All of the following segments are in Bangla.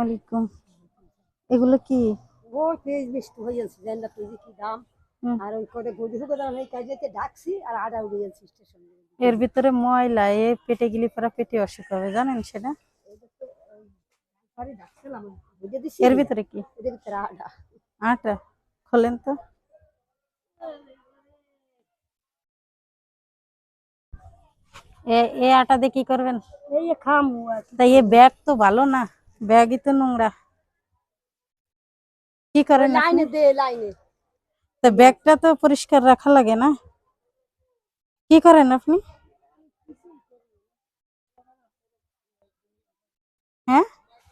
আলাইকুম। এগুলো কি? ওই পেঁয়াজ মিষ্টি হয়ে যাচ্ছে জানি না পেঁয়াজে কি দাম। আর ওই কটা গরু হুকে দাম এই কাজেতে ডাকছি আর আডা উড়ে যাচ্ছে স্টেশনে। এর ভিতরে ময়লা, এ পেটে গেলে পরে পেটে অসুখ হবে, জানেন সেটা? আরে ডাকছিলাম বুঝে দিছি এর ভিতরে কি? এদের ভিতরে আডা। আটা খোলেন তো। এ আটা দিয়ে কি করবেন? এই খামু আর কি। তাই এ ব্যাগ তো ভালো না, ব্যাগই তো নোংরা। কি করেন আপনি? লাইনে দে লাইনে। তা ব্যাগটা তো পরিষ্কার রাখা লাগে না? কি করেন আপনি? হ্যাঁ,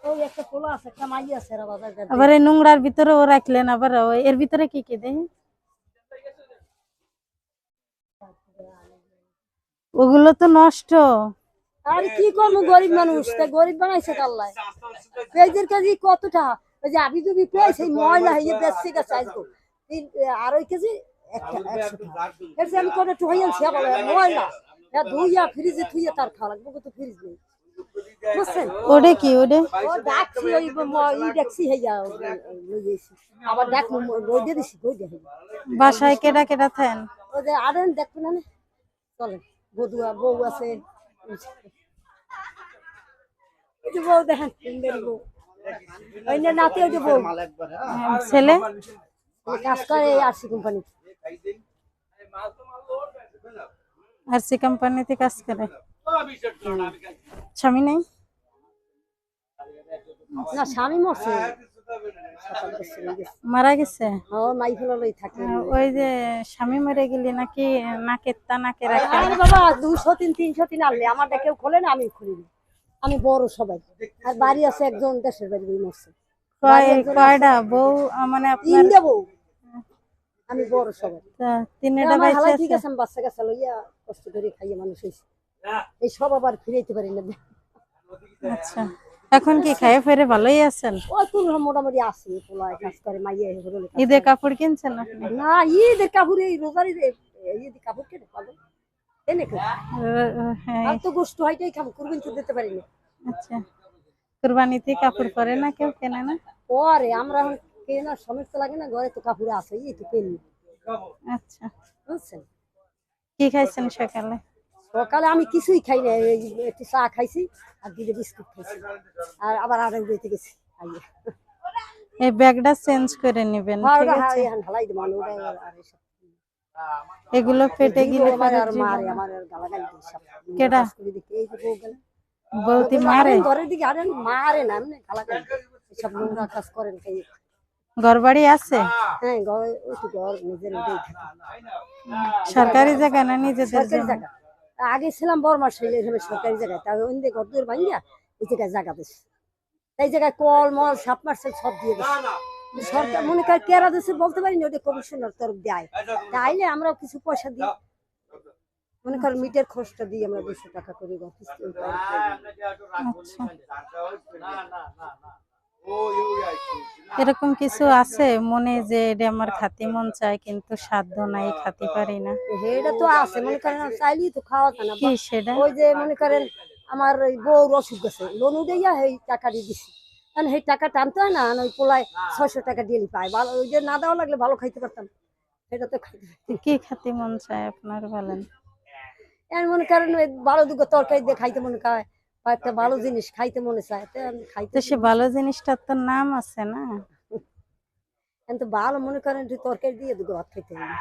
ওই একটা পোলা আছে একটা মাই আছে এরা বাজার করে। আবার এই নোংরার ভিতরে ও রাখলেন, আবার এর ভিতরে কি কি দেয়? ওগুলো তো নষ্ট। আর কি করবো গরিব মানুষ তা গরিব বানাইছে আল্লাহ। পেঁয়াজের কেজি কতটা? ওই যে আবি দুবি পেঁয়াজ সেই ময়লা হয়ে বেশি গেছে আজকে। আড়াই কেজি 100 টাকা। এর যে আমি কোনো টুহাই আনছি বলে ময়লা। ধুইয়া ফ্রিজে থুইয়া তার খাওয়া লাগবে তো ফ্রিজ নেই। বুঝছেন? ওটা কি ওটা? ও ডাকছি ওই ডাকছি হইয়া লইয়েছি। আবার ডাক লই দিয়ে দিছি কই দিয়ে। বাসায় কেডা কেডা থাকেন? ওই যে আরেন দেখবেন না চলেন বধুয়া বউ আছে। এই যে বউ দেখেন সুন্দরী বউ। ওই না নাতি ওই যে বউ। ছেলে কাজ করে আরসি কোম্পানি। আরসি কোম্পানিতে কাজ করে। স্বামী নেই? না স্বামী মরছে। মারা গেছে? ও মাই ফেলালই থাকে। ওই যে স্বামী মরে গেলে নাকি নাকের তা নাকে রাখে। আরে বাবা 200 300 আনলে আমারটা কেউ খোলে না আমি খুলি না। আমি বড় সবাই। আর বাড়ি আছে একজন দেশের বাড়ি বই মরছে। কয়টা বউ? মানে আপনার তিনটা বউ। আমি বড় সবাই। তিনটা আমার বাইসে হালাই আছে? ঠিক আছে আমি বাচ্চা কাচ্চা লইয়া কষ্ট করে খাইয়ে মানুষ হইছে। এই সব আবার ফিরাইতে পারি না। আচ্ছা, এখন কি খাইয়ে ফেরে ভালোই আছেন? ওই তুল মোটামুটি আছে পোলায় কাজ করে মাইয়া হলো। ঈদে কাপড় কিনছেন আপনি? না ঈদের কাপড় এই রোজারি ঈদের কাপড় কেটে পাবো এনে হ্যাঁ। আর তো গোষ্ঠ হয়টাই খাবো কুরবানি তো দিতে পারি না। আচ্ছা, কুরবানিতে কাপড় পরে না, কেউ কেনে না? পরে আমরা এখন কেনার সমস্যা লাগে না ঘরে তো কাপড় আছে এই তো কিনি। আচ্ছা, বুঝছেন? কি খাইছেন সকালে? সকালে আমি কিছুই খাই না একটু চা খাইছি আর দুটো বিস্কুট খাইছি আর আবার আড়াই উড়াইতে গেছি খাইয়ে। এই ব্যাগটা চেঞ্জ করে নেবেন, ঠিক আছে? ঢালাই দেবো এগুলো পেটে গেলে পরে আর মারে আমার গালাগালি সব কেডা এই যে বউ গেলে বৌদি মারে? ঘরের দিকে আরে মারে না এমনি গালাগালি সব নোংরা কাজ করেন খাই। ঘর বাড়ি আছে? হ্যাঁ ঘর ওই তো ঘর নিজের নিজেই থাকে। সরকারি জায়গা না নিজেদের সরকারি জায়গা? আগে ছিলাম বর্মার শৈলে সরকারি জায়গায় তা ওই ঘর দূর ভাঙিয়া এই জায়গায় জায়গা দিচ্ছে। এই জায়গায় কল মল সাপ মার্সেল সব দিয়ে দিচ্ছে। সরকার মনে করে কেরা দিচ্ছে বলতে পারি না ওটা কমিশনার তরফ দেয় তাইলে আমরাও কিছু পয়সা দিই মনে করেন মিটার খরচটা দিই আমরা 200 টাকা করে অফিস। আচ্ছা, এরকম কিছু আছে মনে যে এটা আমার খাতি মন চায় কিন্তু সাধ্য নাই, খাতি পারি না? এটা তো আছে মনে করেন চাইলেই তো খাওয়া যায় না। কি সেটা? ওই যে মনে করেন আমার ওই বউর অসুখ গেছে লোন উঠাইয়া সেই টাকা দিয়ে দিছি কারণ সেই টাকা টানতে হয় না ওই পোলায় 600 টাকা দিয়ে পায় ভালো ওই যে না দেওয়া লাগলে ভালো খাইতে পারতাম সেটা তো খাইতে। কি খাতি মন চায় আপনার বলেন? মনে করেন ওই ভালো দুটো তরকারি দিয়ে খাইতে মনে হয় বা একটা ভালো জিনিস খাইতে মনে চায় খাইতে। সে ভালো জিনিসটার তো নাম আছে না? কিন্তু ভালো মনে করেন তরকারি দিয়ে দুটো ভাত খাইতে হবে।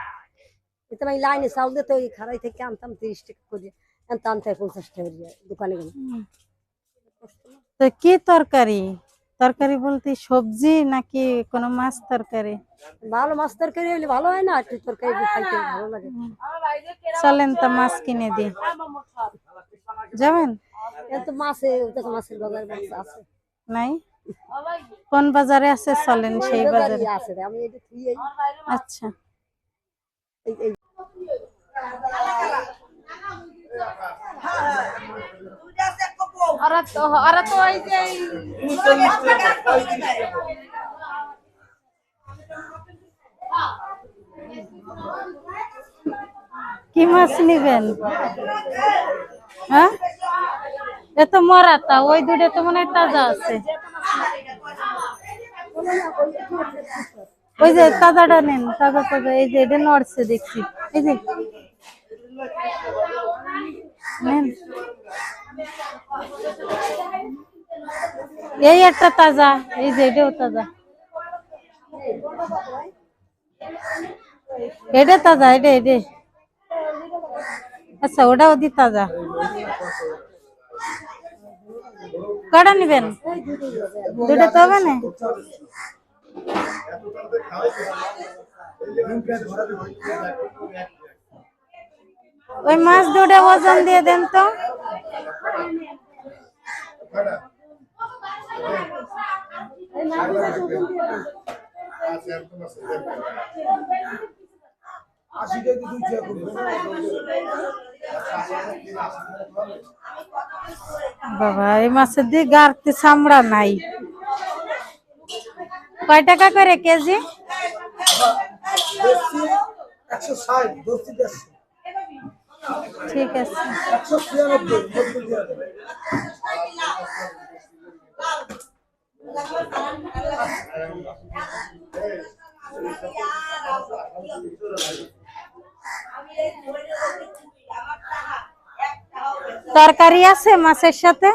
এতে আমি লাইনে চাউল দিতে ওই খাড়াই থেকে আনতাম 30 টাকা করে আনতে 50 টাকা দিয়ে দোকানে গেলাম। তো কি তরকারি? তরকারি বলতে সবজি নাকি কোনো মাছ তরকারি? ভালো মাছ তরকারি হলে ভালো হয় না একটু তরকারি খাইতে ভালো লাগে। চলেন তো মাছ কিনে দিই, যাবেন? কিন্তু মাছের বাজার আছে নাই? কোন বাজারে আছে চলেন সেই বাজারে আছে আমি এটা আচ্ছা, কি মাছ নিবেন? হ্যাঁ, এ তো মরা, তা ওই দুটো তো মনে হয় তাজা আছে। ওই যে তাজাটা নেন, তাজা তাজা, এই যে এটা নড়ছে দেখছি, এই যে নেন। এই একটা তাজা, এই যে এটাও তাজা, এটা তাজা, এটা এটা। আচ্ছা ওটাও দি তাজা। কটা নিবেন? দুটো তো হবে না? ওই মাছ দুটো ওজন দিয়ে দেন তো। বাবা এই মাছের দিয়ে গাড়তে চামড়া নাই। কয় টাকা করে কেজি? 160 ঠিক আছে। 193 তরকারি আছে মাছের সাথে?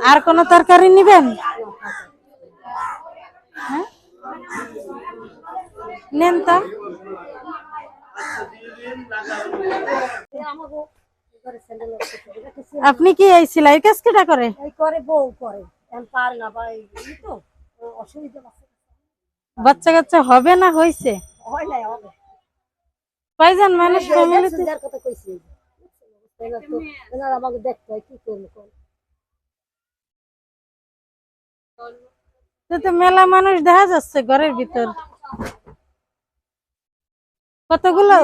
আর কোন তরকারি নিবেন? হ্যাঁ নেন তো। আপনি কি এই সেলাই কাজ কেটা করে? এই করে বউ করে, এখন পারে না ভাই, তো অসুবিধা আছে। বাচ্চা কাচ্চা হবে না হইছে? হয় নাই, হবে। কয়জন মানুষ ফ্যামিলিতে? যার কথা কইছি এনারা আমাকে দেখতে হয়, কি করবো কোন? তো মেলা মানুষ দেখা যাচ্ছে ঘরের ভিতর। কতগুলো?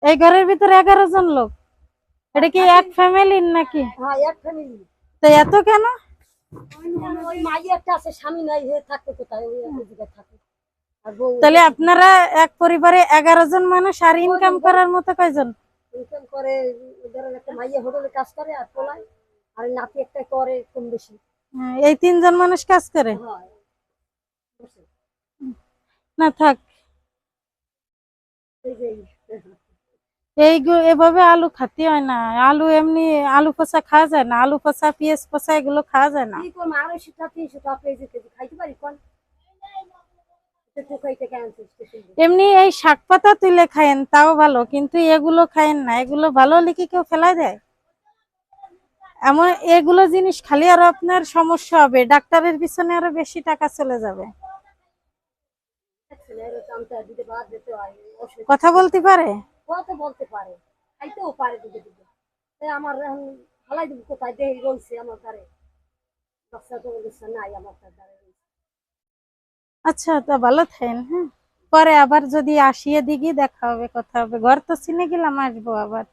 এই ঘরের ভিতরে 11 জন লোক। এটা কি এক ফ্যামিলির নাকি? হ্যাঁ, এক ফ্যামিলি। তো এত কেন? ওই মাই একটা আছে, স্বামী নাই, হে থাকতে কোথায়, ওই এক জায়গায় থাকে। আর বউ তাহলে আপনারা এক পরিবারে 11 জন মানুষ, আর ইনকাম করার মতো কয়জন? ইনকাম করে, ধরেন একটা মাইয়া হোটেলে কাজ করে আর পোলায়, আর নাতি একটা করে কম বেশি। এই 3 জন মানুষ কাজ করে? হয়। না থাক, এই যে এভাবে আলু খাতে হয় না। আলু এমনি আলু পচা খাওয়া যায় না, আলু পচা পেঁয়াজ পচা এগুলো খাওয়া যায় না। কি করবো, 250 টাকা 300 টাকা পেয়েছে কেজি, খাইতে পারি কোন? খাইতে কেন? এমনি এই শাক পাতা তুলে খায়েন তাও ভালো, কিন্তু এগুলো খায়েন না। এগুলো ভালো হলে কি কেউ ফেলাই দেয়? এমন এগুলো জিনিস খালি আরো আপনার সমস্যা হবে, ডাক্তারের পিছনে আরো বেশি টাকা চলে যাবে। কথা বলতে পারে? কত বলতে পারে, খাইতেও পারে দিকে দিকে। আমার এখন হালাই দিব কোথায়, দেহি রয়েছে আমার ঘরে, বাচ্চা তো বলেছে নাই আমার দ্বারে। আচ্ছা তা ভালো থাকেন। হ্যাঁ পরে আবার যদি আসিয়ে দিকে দেখা হবে, কথা হবে। ঘর তো চিনে গেলাম, আসবো আবার।